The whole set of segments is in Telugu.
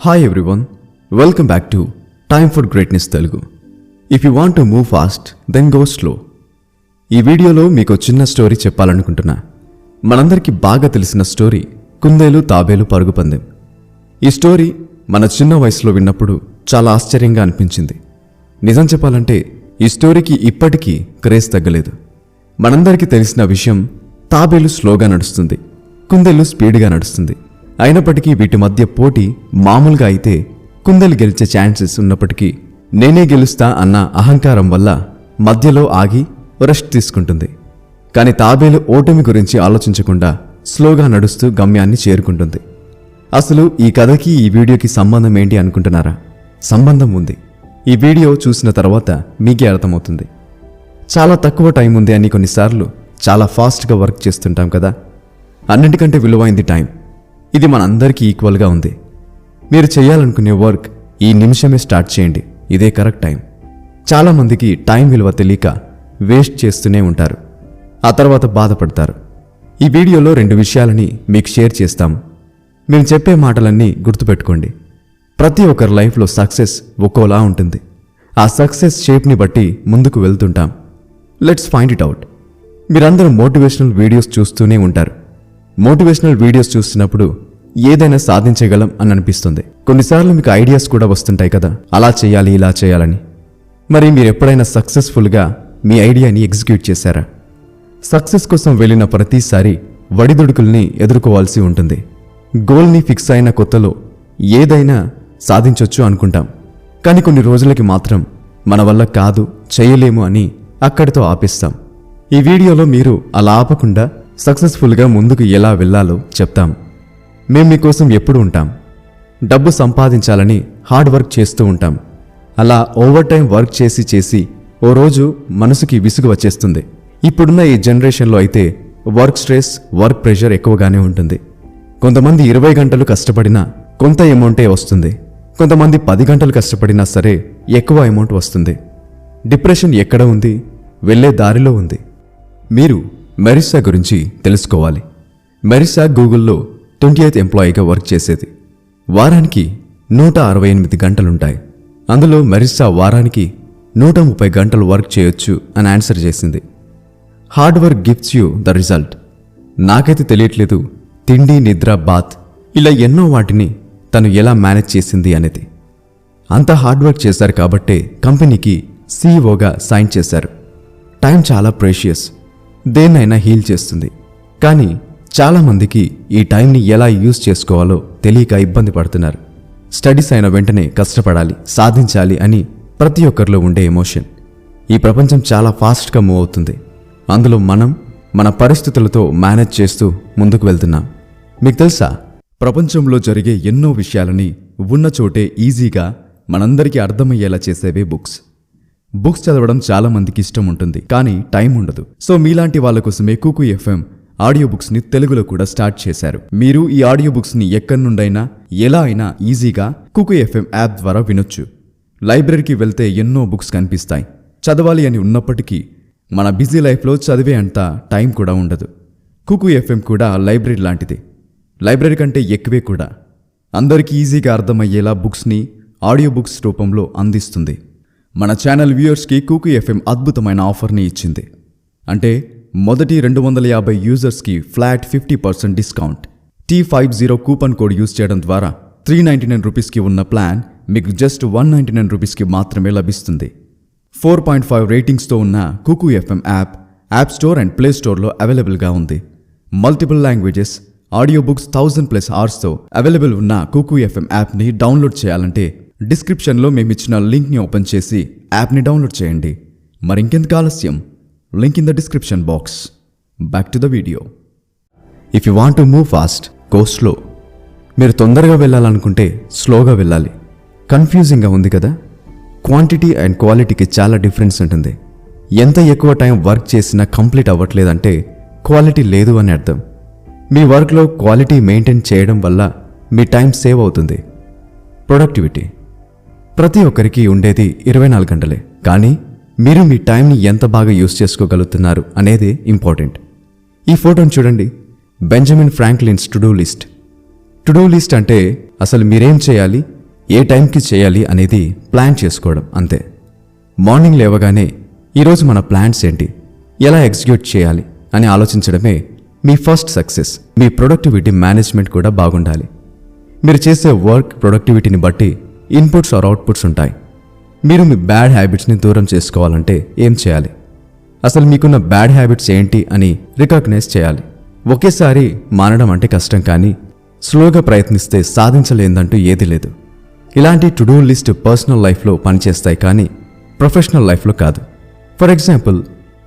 Hi everyone, welcome back to Time for Greatness Telugu. If you want to move fast, then go slow. ఈ వీడియోలో మీకు చిన్న స్టోరీ చెప్పాలనుకుంటున్నా. మనందరికీ బాగా తెలిసిన స్టోరీ కుందేలు తాబేలు పరుగు పందెం. ఈ స్టోరీ మన చిన్న వయసులో విన్నప్పుడు చాలా ఆశ్చర్యంగా అనిపించింది. నిజం చెప్పాలంటే ఈ స్టోరీకి ఇప్పటికీ క్రేజ్ తగ్గలేదు. మనందరికీ తెలిసిన విషయం, తాబేలు స్లోగా నడుస్తుంది, కుందేలు స్పీడ్గా నడుస్తుంది. అయినప్పటికీ వీటి మధ్య పోటీ మామూలుగా అయితే కుందేలు గెలిచే ఛాన్సెస్ ఉన్నప్పటికీ నేనే గెలుస్తా అన్న అహంకారం వల్ల మధ్యలో ఆగి రెస్ట్ తీసుకుంటుంది. కానీ తాబేలు ఓటమి గురించి ఆలోచించకుండా స్లోగా నడుస్తూ గమ్యాన్ని చేరుకుంటుంది. అసలు ఈ కథకి ఈ వీడియోకి సంబంధం ఏంటి అనుకుంటున్నారా? సంబంధం ఉంది. ఈ వీడియో చూసిన తర్వాత మీకే అర్థమవుతుంది. చాలా తక్కువ టైం ఉంది అని కొన్నిసార్లు చాలా ఫాస్ట్గా వర్క్ చేస్తుంటాం కదా. అన్నిటికంటే విలువైంది టైం. ఇది మనందరికీ ఈక్వల్గా ఉంది. మీరు చేయాలనుకునే వర్క్ ఈ నిమిషమే స్టార్ట్ చేయండి, ఇదే కరెక్ట్ టైం. చాలామందికి టైం విలువ తెలియక వేస్ట్ చేస్తూనే ఉంటారు, ఆ తర్వాత బాధపడతారు. ఈ వీడియోలో 2 విషయాలని మీకు షేర్ చేస్తాము. మేము చెప్పే మాటలన్నీ గుర్తుపెట్టుకోండి. ప్రతి ఒక్కరి లైఫ్లో సక్సెస్ ఒక్కోలా ఉంటుంది. ఆ సక్సెస్ షేప్ని బట్టి ముందుకు వెళ్తుంటాం. Let's find it out. మీరందరూ మోటివేషనల్ వీడియోస్ చూస్తూనే ఉంటారు. మోటివేషనల్ వీడియోస్ చూస్తున్నప్పుడు ఏదైనా సాధించగలం అని అనిపిస్తుంది. కొన్నిసార్లు మీకు ఐడియాస్ కూడా వస్తుంటాయి కదా, అలా చేయాలి ఇలా చేయాలని. మరి మీరు ఎప్పుడైనా సక్సెస్ఫుల్గా మీ ఐడియాని ఎగ్జిక్యూట్ చేశారా? సక్సెస్ కోసం వెళ్ళిన ప్రతిసారి వడిదుడుకుల్ని ఎదుర్కోవాల్సి ఉంటుంది. గోల్ని ఫిక్స్ అయిన కొత్తలో ఏదైనా సాధించొచ్చు అనుకుంటాం. కానీ కొన్ని రోజులకి మాత్రం మన వల్ల కాదు, చేయలేము అని అక్కడితో ఆపేస్తాం. ఈ వీడియోలో మీరు అలా ఆపకుండా సక్సెస్ఫుల్గా ముందుకు ఎలా వెళ్ళాలో చెప్తాం. మేము మీకోసం ఎప్పుడు ఉంటాం. డబ్బు సంపాదించాలని హార్డ్ వర్క్ చేస్తూ ఉంటాం. అలా ఓవర్ టైం వర్క్ చేసి ఓ రోజు మనసుకి విసుగు వచ్చేస్తుంది. ఇప్పుడున్న ఈ జనరేషన్లో అయితే వర్క్ స్ట్రెస్, వర్క్ ప్రెషర్ ఎక్కువగానే ఉంటుంది. కొంతమంది 20 గంటలు కష్టపడినా కొంత అమౌంటే వస్తుంది. కొంతమంది 10 గంటలు కష్టపడినా సరే ఎక్కువ అమౌంట్ వస్తుంది. డిప్రెషన్ ఎక్కడ ఉంది? వెళ్ళే దారిలో ఉంది. మీరు మెరిసా గురించి తెలుసుకోవాలి. మెరిసా గూగుల్లో 28th ఎంప్లాయీగా వర్క్ చేసేది. వారానికి 168 గంటలుంటాయి. అందులో మెరిసా వారానికి 130 గంటలు వర్క్ చేయొచ్చు అని ఆన్సర్ చేసింది. Hard work gives you the result. నాకైతే తెలియట్లేదు తిండి, నిద్ర, బాత్ ఇలా ఎన్నో వాటిని తను ఎలా మేనేజ్ చేసింది అనేది. అంత హార్డ్ వర్క్ చేశారు కాబట్టే కంపెనీకి సీఈఓగా సైన్ చేశారు. టైం చాలా ప్రేషియస్, దేన్నైనా హీల్ చేస్తుంది. కానీ చాలామందికి ఈ టైంని ఎలా యూజ్ చేసుకోవాలో తెలియక ఇబ్బంది పడుతున్నారు. స్టడీస్ అయిన వెంటనే కష్టపడాలి, సాధించాలి అని ప్రతి ఒక్కరిలో ఉండే ఎమోషన్. ఈ ప్రపంచం చాలా ఫాస్ట్గా మూవ్ అవుతుంది. అందులో మనం మన పరిస్థితులతో మేనేజ్ చేస్తూ ముందుకు వెళ్తున్నాం. మీకు తెలుసా, ప్రపంచంలో జరిగే ఎన్నో విషయాలని ఉన్న చోటే ఈజీగా మనందరికీ అర్థమయ్యేలా చేసేవే బుక్స్. బుక్స్ చదవడం చాలా మందికి ఇష్టం ఉంటుంది, కానీ టైం ఉండదు. సో మీలాంటి వాళ్ళ కోసమే కుకు ఎఫ్ఎం ఆడియో బుక్స్ని తెలుగులో కూడా స్టార్ట్ చేశారు. మీరు ఈ ఆడియో బుక్స్ని ఎక్కడి నుండైనా ఎలా అయినా ఈజీగా కుకు ఎఫ్ఎం యాప్ ద్వారా వినొచ్చు. లైబ్రరీకి వెళ్తే ఎన్నో బుక్స్ కనిపిస్తాయి. చదవాలి అని ఉన్నప్పటికీ మన బిజీ లైఫ్లో చదివే అంత టైం కూడా ఉండదు. కుకు ఎఫ్ఎం కూడా లైబ్రరీ లాంటిది. లైబ్రరీ కంటే ఎక్కువే కూడా. అందరికీ ఈజీగా అర్థమయ్యేలా బుక్స్ని ఆడియో బుక్స్ రూపంలో అందిస్తుంది. మన ఛానల్ వ్యూయర్స్కి కుకు ఎఫ్ఎం అద్భుతమైన ఆఫర్ని ఇచ్చింది. అంటే మొదటి 250 యూజర్స్కి flat 50% discount. T50 coupon code use చేయడం ద్వారా 399 రూపీస్కి ఉన్న ప్లాన్ మీకు జస్ట్ 199 రూపీస్కి మాత్రమే లభిస్తుంది. 4.5 రేటింగ్స్తో ఉన్న Kuku FM app store and play స్టోర్లో అవైలబుల్గా ఉంది. మల్టిపుల్ లాంగ్వేజెస్, ఆడియో బుక్స్ 1000+ అవర్స్తో అవైలబుల్ ఉన్న కుకు ఎఫ్ఎం యాప్ని డౌన్లోడ్ చేయాలంటే డిస్క్రిప్షన్లో మేమిచ్చిన లింక్ని ఓపెన్ చేసి యాప్ని డౌన్లోడ్ చేయండి. మరింకెందుకు ఆలస్యం, link in the description box. Back to the video. If you want to move fast, go slow. మీరు తొందరగా వెళ్ళాలనుకుంటే స్లోగా వెళ్ళాలి. కన్ఫ్యూజింగ్గా ఉంది కదా? క్వాంటిటీ అండ్ క్వాలిటీకి చాలా డిఫరెన్స్ ఉంటుంది. ఎంత ఎక్కువ టైం వర్క్ చేసినా కంప్లీట్ అవ్వట్లేదంటే క్వాలిటీ లేదు అని అర్థం. మీ వర్క్లో క్వాలిటీ మెయింటైన్ చేయడం వల్ల మీ టైం సేవ్ అవుతుంది. ప్రొడక్టివిటీ. ప్రతి ఒక్కరికి ఉండేది 24 గంటలే. కానీ మీరు మీ టైంని ఎంత బాగా యూజ్ చేసుకోగలుగుతున్నారు అనేది ఇంపార్టెంట్. ఈ ఫోటోని చూడండి, Benjamin Franklin's to do list. To do list అంటే అసలు మీరేం చేయాలి, ఏ టైంకి చేయాలి అనేది ప్లాన్ చేసుకోవడం అంతే. మార్నింగ్ లేవగానే ఈరోజు మన ప్లాన్స్ ఏంటి, ఎలా ఎగ్జిక్యూట్ చేయాలి అని ఆలోచించడమే మీ ఫస్ట్ సక్సెస్. మీ ప్రొడక్టివిటీ మేనేజ్మెంట్ కూడా బాగుండాలి. మీరు చేసే వర్క్ ప్రొడక్టివిటీని బట్టి ఇన్పుట్స్ ఆర్ అవుట్పుట్స్ ఉంటాయి. మీరు మీ బ్యాడ్ హ్యాబిట్స్ని దూరం చేసుకోవాలంటే ఏం చేయాలి, అసలు మీకున్న బ్యాడ్ హ్యాబిట్స్ ఏంటి అని రికగ్నైజ్ చేయాలి. ఒకేసారి మానడం అంటే కష్టం, కానీ స్లోగా ప్రయత్నిస్తే సాధించలేదంటూ ఏదీ లేదు. ఇలాంటి టు డూ లిస్ట్ పర్సనల్ లైఫ్లో పనిచేస్తాయి, కానీ ప్రొఫెషనల్ లైఫ్లో కాదు. ఫర్ ఎగ్జాంపుల్,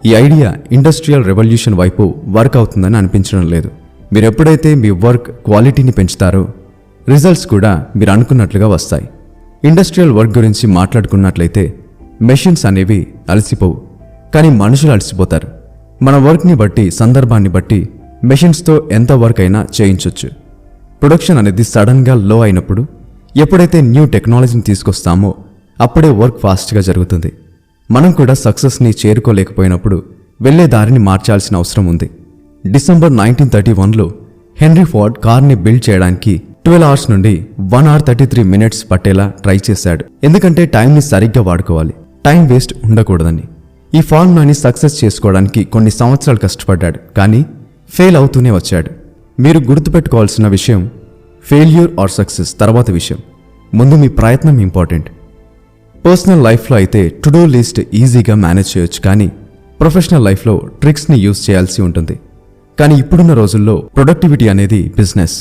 ఈ ఐడియా ఇండస్ట్రియల్ రెవల్యూషన్ వైపు వర్క్ అవుతుందని అనిపించడం లేదు. మీరు ఎప్పుడైతే మీ వర్క్ క్వాలిటీని పెంచుతారో రిజల్ట్స్ కూడా మీరు అనుకున్నట్లుగా వస్తాయి. ఇండస్ట్రియల్ వర్క్ గురించి మాట్లాడుకున్నట్లయితే మెషిన్స్ అనేవి అలసిపోవు, కానీ మనుషులు అలసిపోతారు. మన వర్క్ని బట్టి, సందర్భాన్ని బట్టి మెషిన్స్తో ఎంత వర్క్ అయినా చేయించవచ్చు. ప్రొడక్షన్ అనేది సడన్గా లో అయినప్పుడు, ఎప్పుడైతే న్యూ టెక్నాలజీని తీసుకొస్తామో అప్పుడే వర్క్ ఫాస్ట్గా జరుగుతుంది. మనం కూడా సక్సెస్ని చేరుకోలేకపోయినప్పుడు వెళ్లే దారిని మార్చాల్సిన అవసరం ఉంది. డిసెంబర్ 1931లో హెన్రీ ఫోర్డ్ కార్ని బిల్డ్ చేయడానికి 12 అవర్స్ నుండి 1 hour 33 minutes పట్టేలా ట్రై చేశాడు. ఎందుకంటే టైంని సరిగ్గా వాడుకోవాలి, టైం వేస్ట్ ఉండకూడదని. ఈ ఫార్ములాని సక్సెస్ చేసుకోవడానికి కొన్ని సంవత్సరాలు కష్టపడ్డాడు, కానీ ఫెయిల్ అవుతూనే వచ్చాడు. మీరు గుర్తుపెట్టుకోవాల్సిన విషయం ఫెయిల్యూర్ ఆర్ సక్సెస్ తర్వాత విషయం, ముందు మీ ప్రయత్నం ఇంపార్టెంట్. పర్సనల్ లైఫ్లో అయితే టు డూ లిస్ట్ ఈజీగా మేనేజ్ చేయొచ్చు, కానీ ప్రొఫెషనల్ లైఫ్లో ట్రిక్స్ని యూజ్ చేయాల్సి ఉంటుంది. కానీ ఇప్పుడున్న రోజుల్లో ప్రొడక్టివిటీ అనేది బిజినెస్,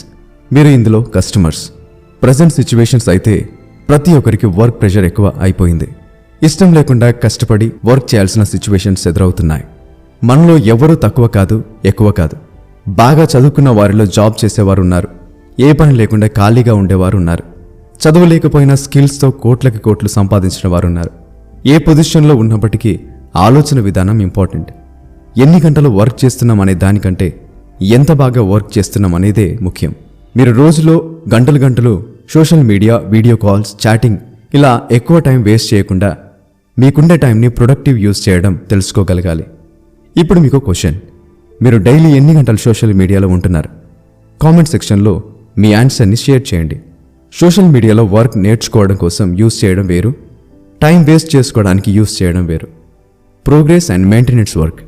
మీరు ఇందులో కస్టమర్స్. ప్రజెంట్ సిచ్యువేషన్స్ అయితే ప్రతి ఒక్కరికి వర్క్ ప్రెషర్ ఎక్కువ అయిపోయింది. ఇష్టం లేకుండా కష్టపడి వర్క్ చేయాల్సిన సిచ్యువేషన్స్ ఎదురవుతున్నాయి. మనలో ఎవరూ తక్కువ కాదు, ఎక్కువ కాదు. బాగా చదువుకున్న వారిలో జాబ్ చేసేవారు ఉన్నారు, ఏ పని లేకుండా ఖాళీగా ఉండేవారు ఉన్నారు, చదువు లేకపోయినా స్కిల్స్తో కోట్లకి కోట్లు సంపాదించిన వారు ఉన్నారు. ఏ పొజిషన్లో ఉన్నప్పటికీ ఆలోచన విధానం ఇంపార్టెంట్. ఎన్ని గంటలు వర్క్ చేస్తున్నాం అనే దానికంటే ఎంత బాగా వర్క్ చేస్తున్నాం అనేదే ముఖ్యం. మీరు రోజులో గంటలు గంటలు social media, video calls, chatting ఇలా ఎక్కువ టైం వేస్ట్ చేయకుండా మీకుండే టైంని ప్రొడక్టివ్ యూజ్ చేయడం తెలుసుకోగలగాలి. ఇప్పుడు మీకు క్వశ్చన్, మీరు డైలీ ఎన్ని గంటలు సోషల్ మీడియాలో ఉంటున్నారు? కామెంట్ సెక్షన్లో మీ ఆన్సర్ని షేర్ చేయండి. సోషల్ మీడియాలో వర్క్ నేర్చుకోవడం కోసం యూజ్ చేయడం వేరు, టైం వేస్ట్ చేసుకోవడానికి యూజ్ చేయడం వేరు. Progress and maintenance work.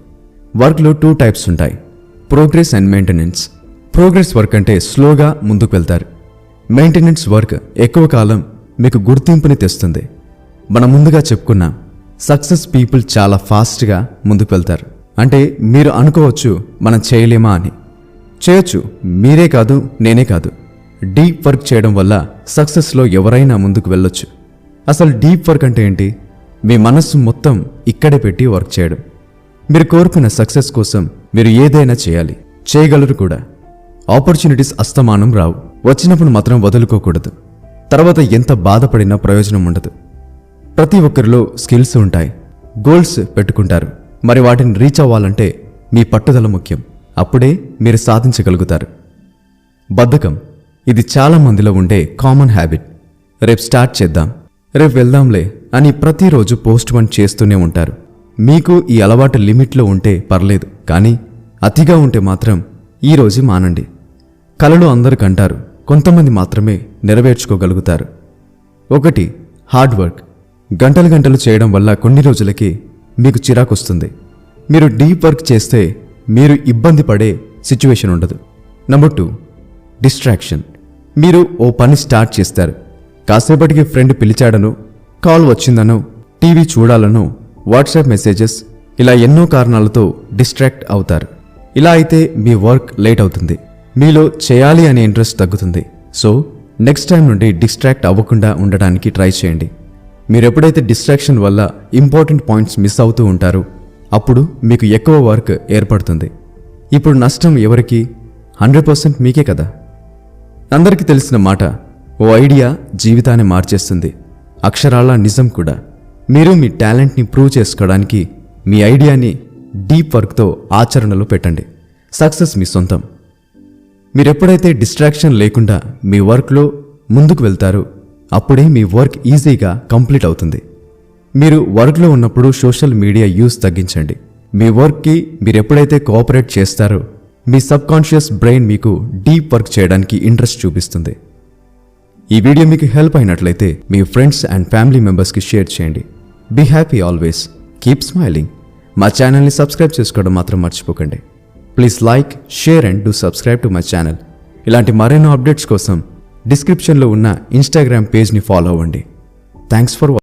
వర్క్లో 2 types ఉంటాయి, progress and maintenance. Progress work అంటే స్లోగా ముందుకు వెళ్తారు. మెయింటెనెన్స్ వర్క్ ఎక్కువ కాలం మీకు గుర్తింపుని తెస్తుంది. మనం ముందుగా చెప్పుకున్న సక్సెస్ పీపుల్ చాలా ఫాస్ట్గా ముందుకు వెళ్తారు. అంటే మీరు అనుకోవచ్చు మనం చేయలేమా అని. చేయొచ్చు, మీరే కాదు, నేనే కాదు. డీప్ వర్క్ చేయడం వల్ల సక్సెస్లో ఎవరైనా ముందుకు వెళ్ళొచ్చు. అసలు డీప్ వర్క్ అంటే ఏంటి? మీ మనస్సు మొత్తం ఇక్కడే పెట్టి వర్క్ చేయడం. మీరు కోరుకున్న సక్సెస్ కోసం మీరు ఏదైనా చేయాలి, చేయగలరు కూడా. ఆపర్చునిటీస్ అస్తమానం రావు, వచ్చినప్పుడు మాత్రం వదులుకోకూడదు. తర్వాత ఎంత బాధపడినా ప్రయోజనం ఉండదు. ప్రతి ఒక్కరిలో స్కిల్స్ ఉంటాయి, గోల్స్ పెట్టుకుంటారు. మరి వాటిని రీచ్ అవ్వాలంటే మీ పట్టుదల ముఖ్యం. అప్పుడే మీరు సాధించగలుగుతారు. బద్ధకం, ఇది చాలా మందిలో ఉండే కామన్ హ్యాబిట్. రేపు స్టార్ట్ చేద్దాం, రేపు వెళ్దాంలే అని ప్రతిరోజు పోస్ట్పోన్ చేస్తూనే ఉంటారు. మీకు ఈ అలవాటు లిమిట్లో ఉంటే పర్లేదు, కానీ అతిగా ఉంటే మాత్రం ఈరోజు మానండి. కలలు అందరూ కంటారు, కొంతమంది మాత్రమే నెరవేర్చుకోగలుగుతారు. 1. Hard work. గంటలు గంటలు చేయడం వల్ల కొన్ని రోజులకి మీకు చిరాకు వస్తుంది. మీరు డీప్ వర్క్ చేస్తే మీరు ఇబ్బంది పడే సిచ్యువేషన్ ఉండదు. నెంబర్ 2. డిస్ట్రాక్షన్. మీరు ఓ పని స్టార్ట్ చేస్తారు, కాసేపటికి ఫ్రెండ్ పిలిచాడనో, కాల్ వచ్చిందనో, టీవీ చూడాలనో, వాట్సాప్ మెసేజెస్, ఇలా ఎన్నో కారణాలతో డిస్ట్రాక్ట్ అవుతారు. ఇలా అయితే మీ వర్క్ లేట్ అవుతుంది, మీలో చేయాలి అనే ఇంట్రెస్ట్ తగ్గుతుంది. సో నెక్స్ట్ టైం నుండి డిస్ట్రాక్ట్ అవ్వకుండా ఉండడానికి ట్రై చేయండి. మీరు ఎప్పుడైతే డిస్ట్రాక్షన్ వల్ల ఇంపార్టెంట్ పాయింట్స్ మిస్ అవుతూ ఉంటారో అప్పుడు మీకు ఎక్కువ వర్క్ ఏర్పడుతుంది. ఇప్పుడు నష్టం ఎవరికి? 100% మీకే కదా. అందరికీ తెలిసిన మాట, ఓ ఐడియా జీవితాన్ని మార్చేస్తుంది. అక్షరాల నిజం కూడా. మీరు మీ టాలెంట్ని ప్రూవ్ చేసుకోవడానికి మీ ఐడియాని డీప్ వర్క్తో ఆచరణలో పెట్టండి. సక్సెస్ మీ సొంతం. మీరెప్పుడైతే డిస్ట్రాక్షన్ లేకుండా మీ వర్క్లో ముందుకు వెళ్తారో అప్పుడే మీ వర్క్ ఈజీగా కంప్లీట్ అవుతుంది. మీరు వర్క్లో ఉన్నప్పుడు సోషల్ మీడియా యూజ్ తగ్గించండి. మీ వర్క్కి మీరెప్పుడైతే కోఆపరేట్ చేస్తారో మీ సబ్కాన్షియస్ బ్రెయిన్ మీకు డీప్ వర్క్ చేయడానికి ఇంట్రెస్ట్ చూపిస్తుంది. ఈ వీడియో మీకు హెల్ప్ అయినట్లయితే మీ ఫ్రెండ్స్ అండ్ ఫ్యామిలీ మెంబర్స్కి షేర్ చేయండి. Be happy always, keep smiling. మా ఛానల్ని సబ్స్క్రైబ్ చేసుకోవడం మాత్రం మర్చిపోకండి. Please like, share and do subscribe to my channel. ఇలాంటి మరెన్నో అప్డేట్స్ కోసం డిస్క్రిప్షన్లో ఉన్న ఇన్స్టాగ్రామ్ పేజ్ని ఫాలో అవ్వండి. Thanks for